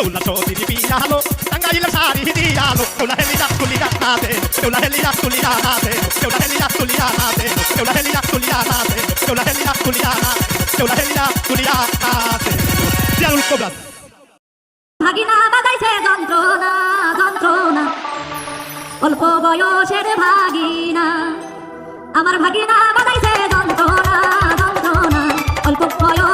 Eula soti di piano, tangaila sari di dialo, eula helida tulianate, eula helida tulianate, eula helida tulianate, eula helida tulianate, eula helida tulianate, eula helida tulianate. Dialul Cobras. ভাগিনা বাজাইছে যন্ত্রণা যন্ত্রণা অল্প বয়সের ভাগিনা আমার ভাগিনা বাজাইছে যন্ত্রণা যন্ত্রণা অল্প বয়স